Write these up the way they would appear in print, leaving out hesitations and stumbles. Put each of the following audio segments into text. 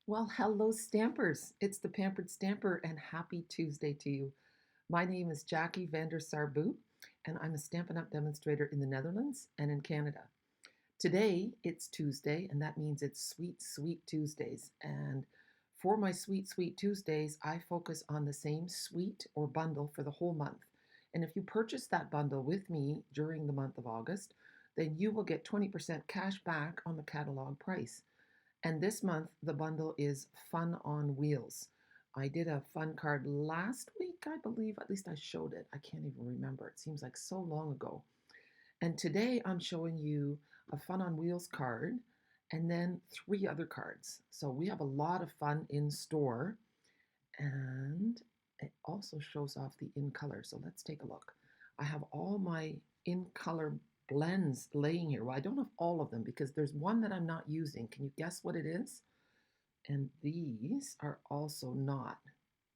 Well, hello, Stampers. It's the Pampered Stamper, and happy Tuesday to you. My name is Jackie van der Sarboot, and I'm a Stampin' Up! Demonstrator in the Netherlands and in Canada. Today, it's Tuesday, and that means it's Sweet, Sweet Tuesdays. And for my Sweet, Sweet Tuesdays, I focus on the same suite or bundle for the whole month. And if you purchase that bundle with me during the month of August, then you will get 20% cash back on the catalog price. And this month, the bundle is Fun on Wheels. I did a fun card last week, I believe. At least I showed it. I can't even remember. It seems like so long ago. And today I'm showing you a Fun on Wheels card and then three other cards. So we have a lot of fun in store. And it also shows off the in color. So let's take a look. I have all my in color blends laying here. Well, I don't have all of them because there's one that I'm not using. Can you guess what it is? And these are also not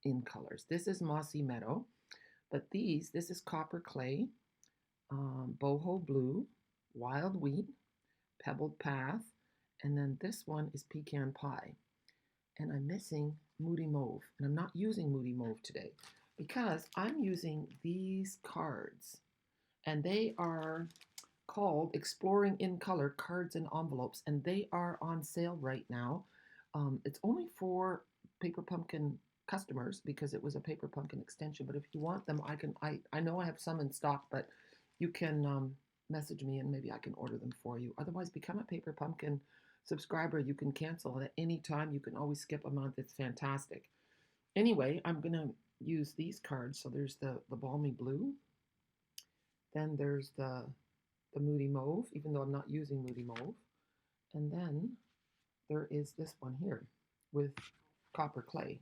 in colors. This is Mossy Meadow, but this is Copper Clay, Boho Blue, Wild Wheat, Pebbled Path, and then this one is Pecan Pie. And I'm missing Moody Mauve, and I'm not using Moody Mauve today because I'm using these cards, and they are called Exploring in Color Cards and Envelopes, and they are on sale right now. It's only for Paper Pumpkin customers because it was a Paper Pumpkin extension. But if you want them, I know I have some in stock, but you can message me and maybe I can order them for you. Otherwise, become a Paper Pumpkin subscriber. You can cancel at any time. You can always skip a month. It's fantastic. Anyway, I'm gonna use these cards. So there's the Balmy Blue. Then there's the Moody Mauve, even though I'm not using Moody Mauve. And then there is this one here with Copper Clay.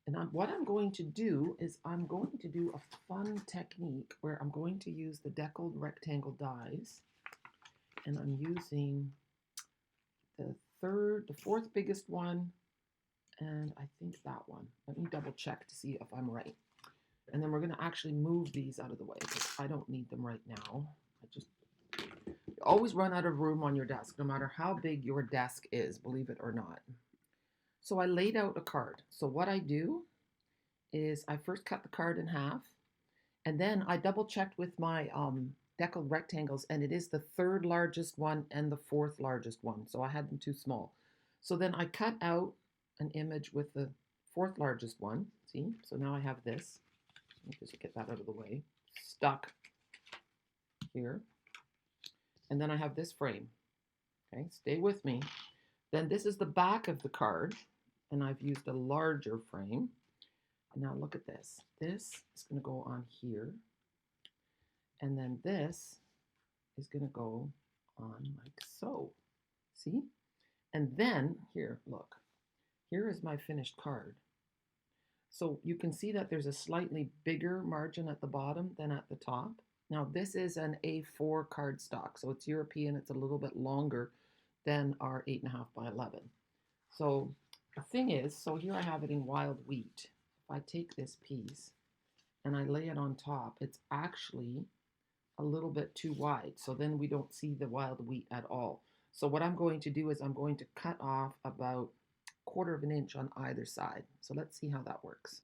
And what I'm going to do is I'm going to do a fun technique where I'm going to use the deckled rectangle dies. And I'm using the fourth biggest one, and I think that one. Let me double check to see if I'm right. And then we're going to actually move these out of the way because I don't need them right now. You always run out of room on your desk, no matter how big your desk is, believe it or not. So I laid out a card. So what I do is I first cut the card in half, and then I double checked with my deckled rectangles, and it is the third largest one and the fourth largest one. So I had them too small. So then I cut out an image with the fourth largest one. See? So now I have this. Let me just get that out of the way. Stuck here. And then I have this frame. Okay, stay with me. Then this is the back of the card, and I've used a larger frame. And now look at this. This is going to go on here. And then this is going to go on like so. See? And then, here, look. Here is my finished card. So you can see that there's a slightly bigger margin at the bottom than at the top. Now this is an A4 cardstock, so it's European. It's a little bit longer than our 8.5 by 11. So the thing is, so here I have it in wild wheat. If I take this piece and I lay it on top, it's actually a little bit too wide. So then we don't see the wild wheat at all. So what I'm going to do is I'm going to cut off about 1/4 of an inch on either side. So let's see how that works.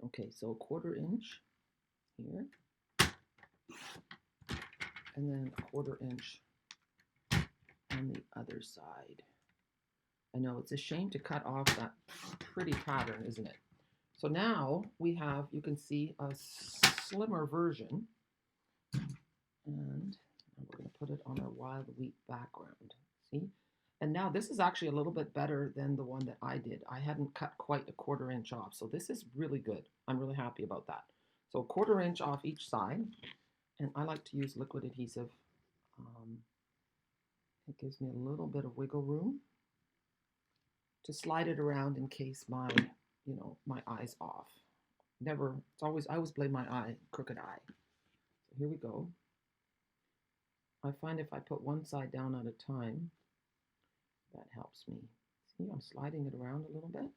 Okay, so 1/4 inch here, and then 1/4 inch on the other side. I know it's a shame to cut off that pretty pattern, isn't it? So now we have, you can see a slimmer version, and we're going to put it on our wild wheat background. See? And now this is actually a little bit better than the one that I did. I hadn't cut quite a 1/4 inch off. So this is really good. I'm really happy about that. So 1/4 inch off each side. And I like to use liquid adhesive. It gives me a little bit of wiggle room to slide it around in case my eye's off. I always blame my eye, crooked eye. So here we go. I find if I put one side down at a time, that helps me. See, I'm sliding it around a little bit.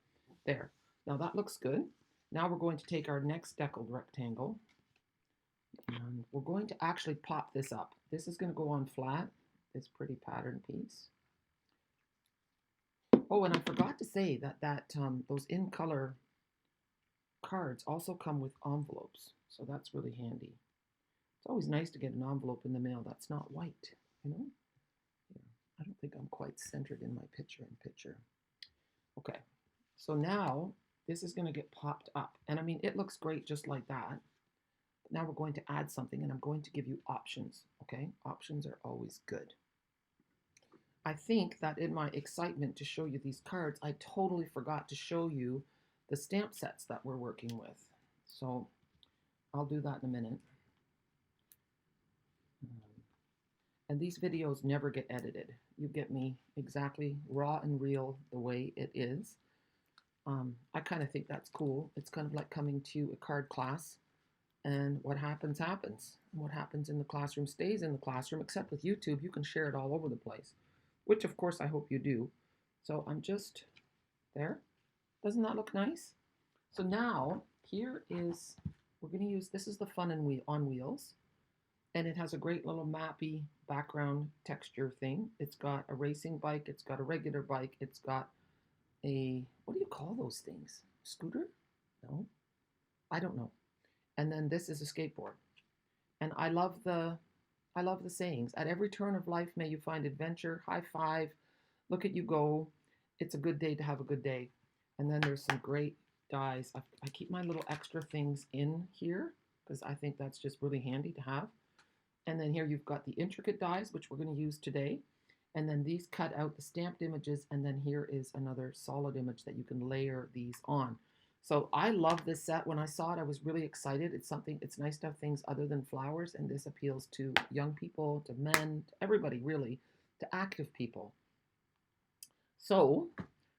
There. Now that looks good. Now we're going to take our next deckled rectangle, and we're going to actually pop this up. This is going to go on flat, this pretty pattern piece. Oh, and I forgot to say that those in color cards also come with envelopes, so that's really handy. It's always nice to get an envelope in the mail that's not white, you know? Here, I don't think I'm quite centered in my picture. Okay, so now this is going to get popped up. And I mean, it looks great just like that. But now we're going to add something, and I'm going to give you options, okay? Options are always good. I think that in my excitement to show you these cards, I totally forgot to show you the stamp sets that we're working with. So I'll do that in a minute. And these videos never get edited. You get me exactly raw and real the way it is. I kind of think that's cool. It's kind of like coming to a card class, and what happens, happens. What happens in the classroom stays in the classroom, except with YouTube, you can share it all over the place, which of course I hope you do. So I'm just there. Doesn't that look nice? So now here is, we're going to use, this is the Fun and on Wheels. And it has a great little mappy background texture thing. It's got a racing bike. It's got a regular bike. It's got a, what do you call those things? Scooter? No, I don't know. And then this is a skateboard. And I love the sayings. At every turn of life, may you find adventure. High five. Look at you go. It's a good day to have a good day. And then there's some great dies. I keep my little extra things in here because I think that's just really handy to have. And then here you've got the intricate dies, which we're going to use today. And then these cut out the stamped images. And then here is another solid image that you can layer these on. So I love this set. When I saw it, I was really excited. It's nice to have things other than flowers. And this appeals to young people, to men, to everybody really, to active people. So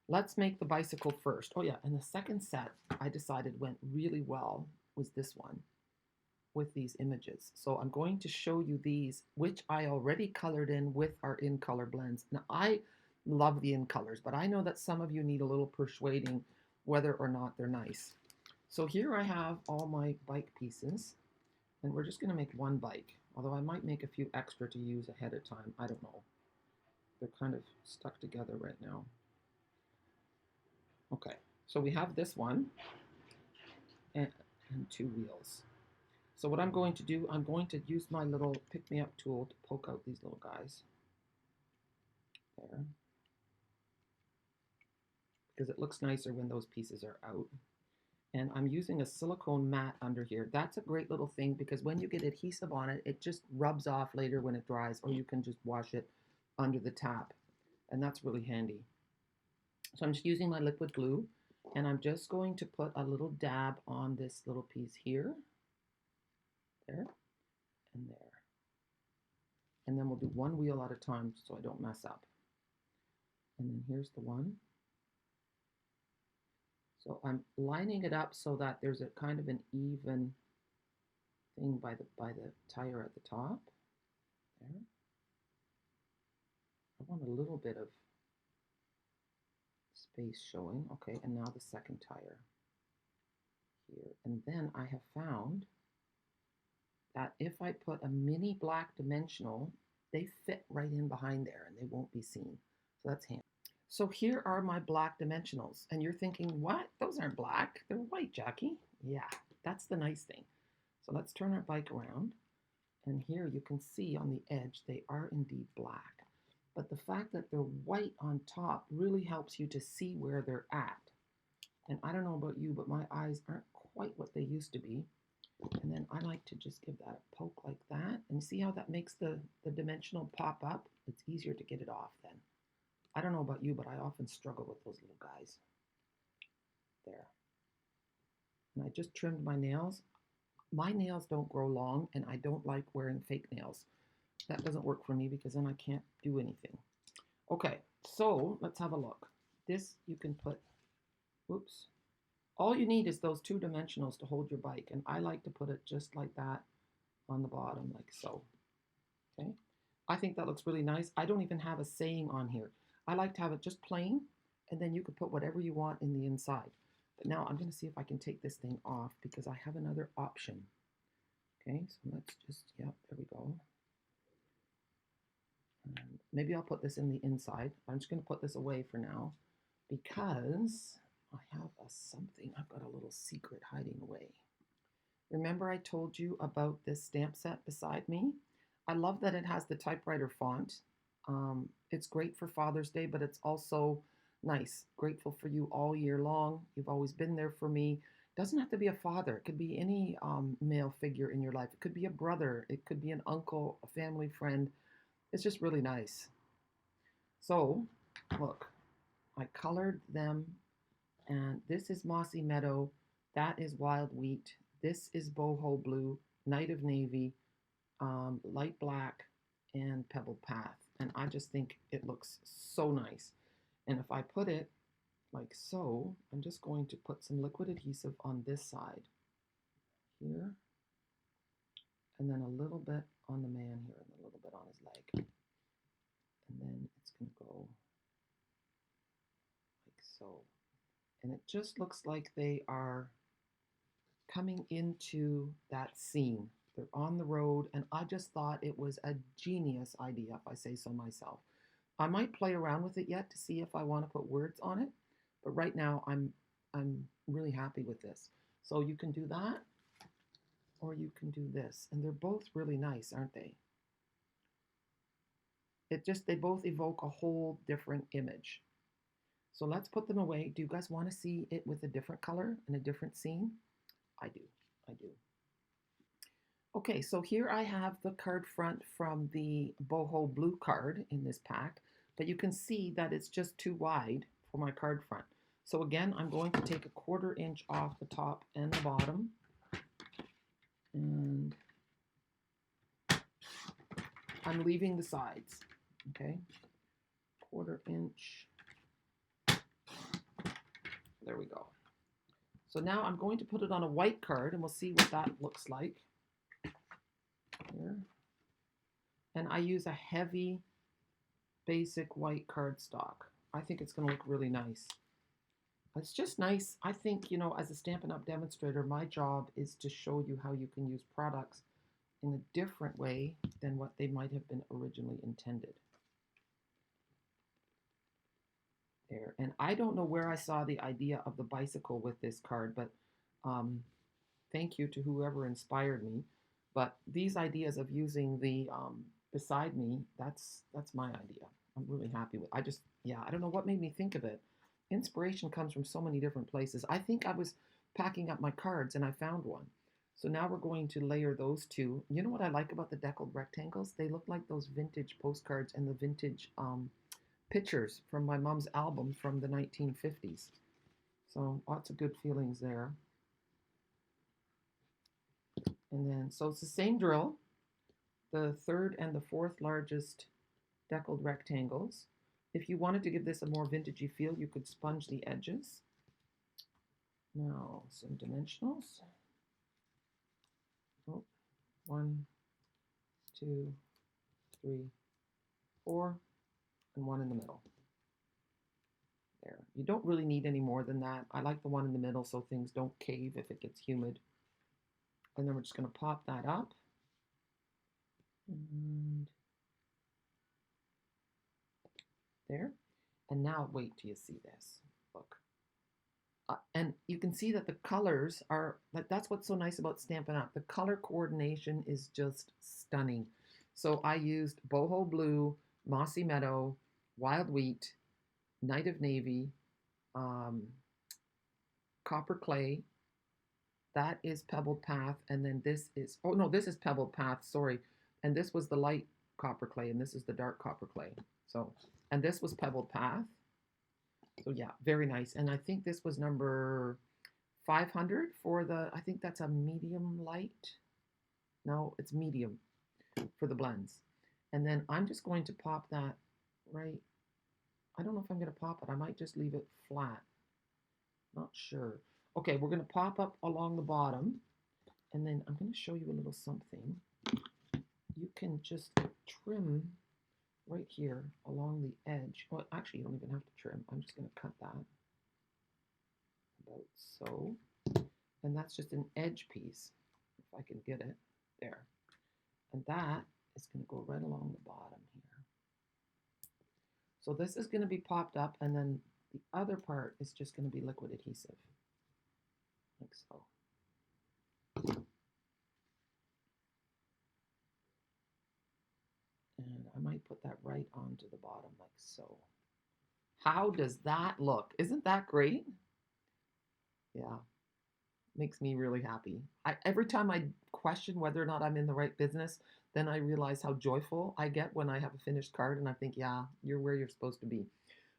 let's make the bicycle first. Oh yeah, and the second set I decided went really well was this one with these images. So I'm going to show you these, which I already colored in with our in color blends. Now I love the in colors, but I know that some of you need a little persuading whether or not they're nice. So here I have all my bike pieces, and we're just gonna make one bike, although I might make a few extra to use ahead of time. I don't know. They're kind of stuck together right now. Okay, so we have this one and two wheels. So what I'm going to do, I'm going to use my little pick-me-up tool to poke out these little guys. There. Because it looks nicer when those pieces are out. And I'm using a silicone mat under here. That's a great little thing because when you get adhesive on it, it just rubs off later when it dries, or you can just wash it under the tap. And that's really handy. So I'm just using my liquid glue, and I'm just going to put a little dab on this little piece here. There and there. And then we'll do one wheel at a time so I don't mess up. And then here's the one. So I'm lining it up so that there's a kind of an even thing by the tire at the top. There. I want a little bit of space showing. Okay, and now the second tire here. And then I have found that if I put a mini black dimensional, they fit right in behind there and they won't be seen. So that's handy. So here are my black dimensionals. And you're thinking, what? Those aren't black. They're white, Jackie. Yeah, that's the nice thing. So let's turn our bike around. And here you can see on the edge, they are indeed black. But the fact that they're white on top really helps you to see where they're at. And I don't know about you, but my eyes aren't quite what they used to be. And then I like to just give that a poke like that. And see how that makes the dimensional pop up? It's easier to get it off then. I don't know about you, but I often struggle with those little guys. There. And I just trimmed my nails. My nails don't grow long, and I don't like wearing fake nails. That doesn't work for me because then I can't do anything. Okay, so let's have a look. This you can put, whoops. All you need is those two dimensionals to hold your bike, and I like to put it just like that on the bottom, like so. Okay, I think that looks really nice. I don't even have a saying on here. I like to have it just plain, and then you could put whatever you want in the inside. But now I'm going to see if I can take this thing off because I have another option. Okay, so let's just, yep, there we go. And maybe I'll put this in the inside. I'm just going to put this away for now. because I have something. I've got a little secret hiding away. Remember I told you about this stamp set beside me? I love that it has the typewriter font. It's great for Father's Day, but it's also nice. Grateful for you all year long. You've always been there for me. Doesn't have to be a father. It could be any male figure in your life. It could be a brother. It could be an uncle, a family friend. It's just really nice. So, look, I colored them, and this is Mossy Meadow. That is Wild Wheat. This is Boho Blue, Night of Navy, light black, and pebbled path. And I just think it looks so nice. And if I put it like so, I'm just going to put some liquid adhesive on this side here, and then a little bit on the man here, and a little bit on his leg. And then it's going to go like so. And it just looks like they are coming into that scene. They're on the road, and I just thought it was a genius idea, if I say so myself. I might play around with it yet to see if I want to put words on it, but right now I'm really happy with this. So you can do that, or you can do this, and they're both really nice, aren't they? They both evoke a whole different image. So let's put them away. Do you guys want to see it with a different color and a different scene? I do. I do. Okay, so here I have the card front from the Boho Blue card in this pack, but you can see that it's just too wide for my card front. So again, I'm going to take a 1/4 inch off the top and the bottom, and I'm leaving the sides, okay? 1/4 inch. There we go. So now I'm going to put it on a white card, and we'll see what that looks like. Here. And I use a heavy, basic white cardstock. I think it's going to look really nice. It's just nice. I think, you know, as a Stampin' Up! Demonstrator, my job is to show you how you can use products in a different way than what they might have been originally intended. There. And I don't know where I saw the idea of the bicycle with this card, but thank you to whoever inspired me. But these ideas of using the beside me, that's my idea. I'm really happy with. I don't know what made me think of it. Inspiration comes from so many different places. I think I was packing up my cards and I found one. So now we're going to layer those two. You know what I like about the deckled rectangles? They look like those vintage postcards and the vintage pictures from my mom's album from the 1950s. So lots of good feelings there. And then, so it's the same drill, the 3rd and the 4th largest deckled rectangles. If you wanted to give this a more vintagey feel, you could sponge the edges. Now, some dimensionals. Oh, 1, 2, 3, 4, and 1 in the middle. There. You don't really need any more than that. I like the one in the middle so things don't cave if it gets humid. And then we're just going to pop that up. And there. And now wait till you see this. Look. And you can see that the colors are, that's what's so nice about Stampin' Up! The color coordination is just stunning. So I used Boho Blue, Mossy Meadow, Wild Wheat, Night of Navy, Copper Clay. That is Pebbled Path, and then this is, oh no, this is Pebbled Path, sorry. And this was the light Copper Clay, and this is the dark Copper Clay. So, and this was Pebbled Path. So yeah, very nice. And I think this was number 500 for the, I think that's a medium light. No, it's medium for the blends. And then I'm just going to pop that right. I don't know if I'm going to pop it. I might just leave it flat. Not sure. Okay, we're going to pop up along the bottom. And then I'm going to show you a little something. You can just trim right here along the edge. Well, actually, you don't even have to trim. I'm just going to cut that about so. And that's just an edge piece, if I can get it there. And that is going to go right along the bottom here. So this is going to be popped up, and then The other part is just going to be liquid adhesive, like so. And I might put that right onto the bottom like so. How does that look? Isn't that great? Yeah, makes me really happy. Every time I question whether or not I'm in the right business, then I realize how joyful I get when I have a finished card and I think, yeah, you're where you're supposed to be.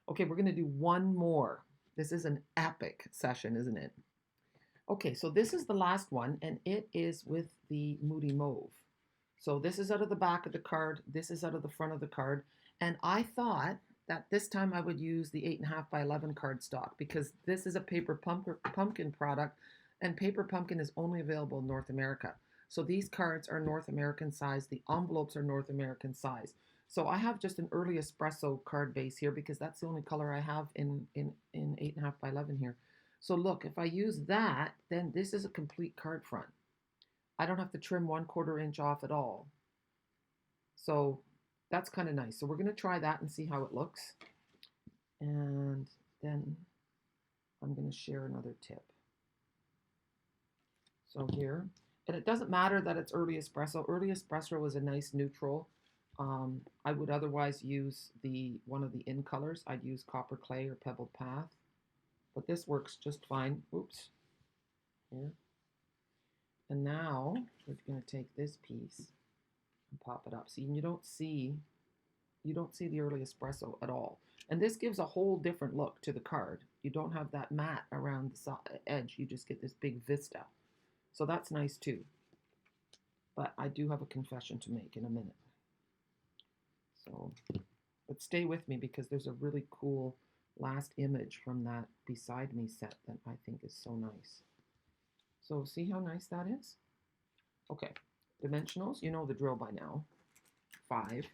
Okay, we're going to do one more. This is an epic session, isn't it? Okay, so this is the last one, and it is with the Moody Mauve. So this is out of the back of the card. This is out of the front of the card. And I thought that this time I would use the 8.5 by 11 cardstock because this is a paper pumpkin product, and paper pumpkin is only available in North America. So these cards are North American size. The envelopes are North American size. So I have just an early espresso card base here because that's the only color I have in 8.5 by 11 here. So look, if I use that, then this is a complete card front. I don't have to trim 1/4 inch off at all. So that's kind of nice. So we're going to try that and see how it looks. And then I'm going to share another tip. So here, and it doesn't matter that it's early espresso. Early espresso is a nice neutral. I would otherwise use one of the in colors. I'd use copper clay or pebbled path, but this works just fine. Oops, here. And now we're going to take this piece and pop it up. See, you don't see the early espresso at all. And this gives a whole different look to the card. You don't have that matte around the edge. You just get this big vista. So that's nice too. But I do have a confession to make in a minute. So, but stay with me because there's a really cool last image from that Beside Me set that I think is so nice. So see how nice that is? Okay, dimensionals, you know the drill by now. 5.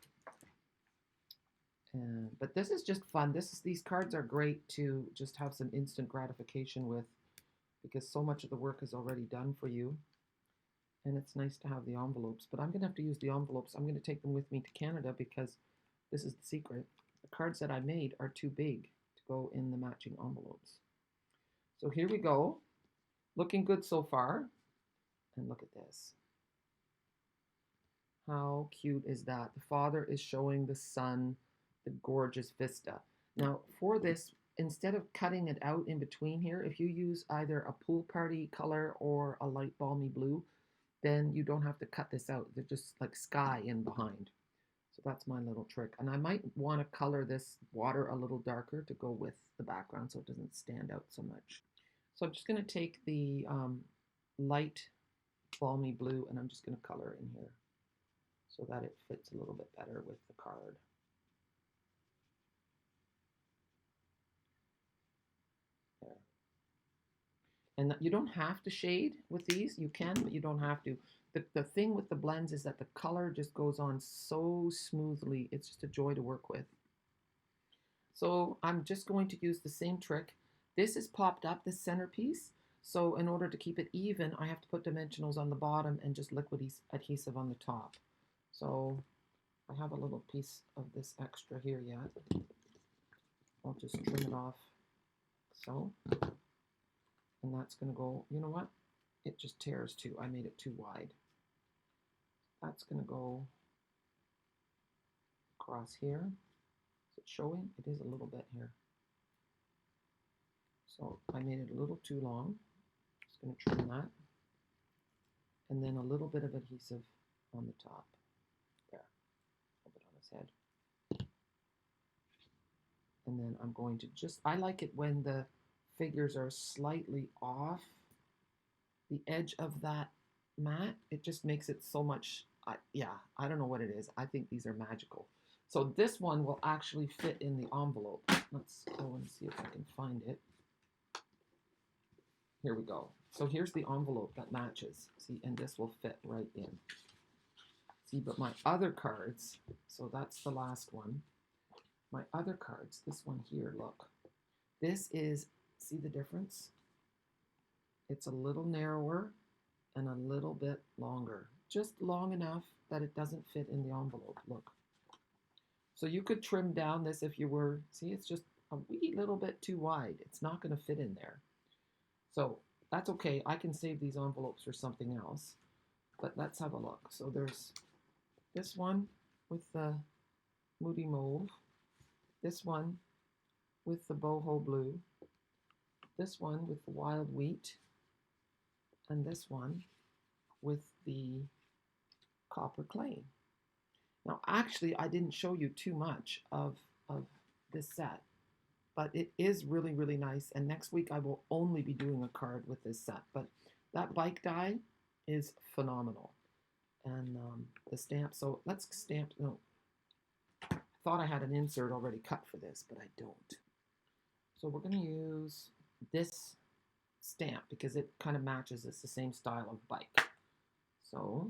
But this is just fun. These cards are great to just have some instant gratification with because so much of the work is already done for you. And it's nice to have the envelopes. But I'm going to have to use the envelopes. I'm going to take them with me to Canada because this is the secret. The cards that I made are too big to go in the matching envelopes. So here we go. Looking good so far. And look at this. How cute is that? The father is showing the son the gorgeous vista. Now for this, instead of cutting it out in between here, if you use either a pool party color or a light balmy blue, then you don't have to cut this out. They're just like sky in behind. So that's my little trick. And I might want to color this water a little darker to go with the background so it doesn't stand out so much. So I'm just going to take the light balmy blue and I'm just going to color in here so that it fits a little bit better with the card. There. And you don't have to shade with these. You can, but you don't have to. The thing with the blends is that the color just goes on so smoothly. It's just a joy to work with. So I'm just going to use the same trick. This is popped up, this centerpiece. So in order to keep it even, I have to put dimensionals on the bottom and just liquid adhesive on the top. So I have a little piece of this extra here yet. I'll just trim it off so. And that's going to go, you know what? It just tears too. I made it too wide. That's going to go across here. Is it showing? It is a little bit here. So I made it a little too long. Just going to trim that. And then a little bit of adhesive on the top. There. A little bit on his head. And then I'm going to I like it when the figures are slightly off the edge of that mat. It just makes it so much, yeah, I don't know what it is. I think these are magical. So this one will actually fit in the envelope. Let's go and see if I can find it. Here we go. So here's the envelope that matches. See, and this will fit right in. See, but my other cards, so that's the last one. My other cards, this one here, look. This is, see the difference? It's a little narrower and a little bit longer. Just long enough that it doesn't fit in the envelope, look. So you could trim down this if you were, see, it's just a wee little bit too wide. It's not going to fit in there. So that's okay. I can save these envelopes for something else. But let's have a look. So there's this one with the Moody Mauve, this one with the Boho Blue, this one with the Wild Wheat, and this one with the Copper Clay. Now, actually, I didn't show you too much of this set, but it is really, really nice. And next week, I will only be doing a card with this set. But that bike die is phenomenal. And the stamp, so let's stamp, no, I thought I had an insert already cut for this, but I don't. So we're going to use this stamp because it kind of matches. It's the same style of bike. So,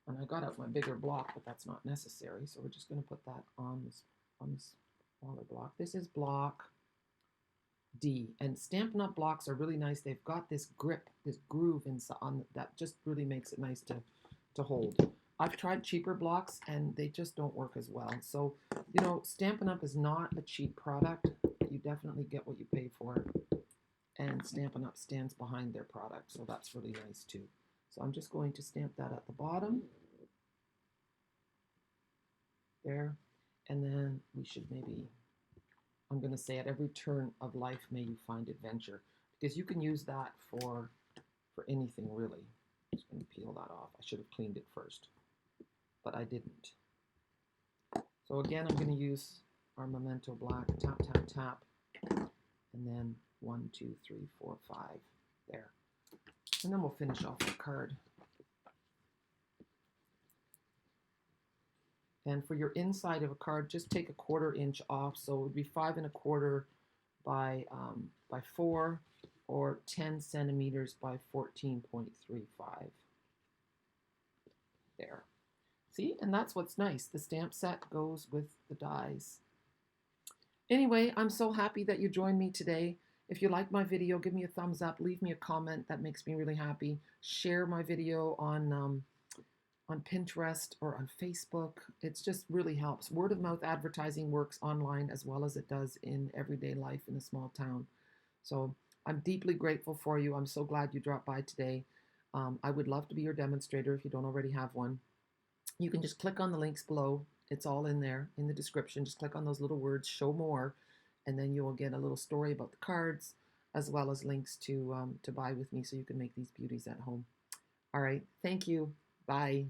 and I got out my bigger block, but that's not necessary. So we're just going to put that on this smaller block. This is block D, and Stampin' Up! Blocks are really nice. They've got this grip, this groove inside on that just really makes it nice to hold. I've tried cheaper blocks and they just don't work as well. So, you know, Stampin' Up! Is not a cheap product. You definitely get what you pay for. And Stampin' Up! Stands behind their product, so that's really nice too. So I'm just going to stamp that at the bottom. There. And then we should maybe, I'm going to say at every turn of life, may you find adventure. Because you can use that for anything really. I'm just going to peel that off. I should have cleaned it first, but I didn't. So again, I'm going to use our Memento Black, tap, tap, tap, and then 1, 2, 3, 4, 5, there. And then we'll finish off the card. And for your inside of a card, just take a 1/4 inch off. So it would be 5 1/4 by 4 or 10 centimeters by 14.35. There. See, and that's what's nice. The stamp set goes with the dies. Anyway, I'm so happy that you joined me today. If you like my video, give me a thumbs up, leave me a comment. That makes me really happy. Share my video on Pinterest or on Facebook. It just really helps. Word of mouth advertising works online as well as it does in everyday life in a small town. So I'm deeply grateful for you. I'm so glad you dropped by today. I would love to be your demonstrator if you don't already have one. You can just click on the links below. It's all in there in the description. Just click on those little words, show more, and then you will get a little story about the cards as well as links to buy with me so you can make these beauties at home. All right. Thank you. Bye.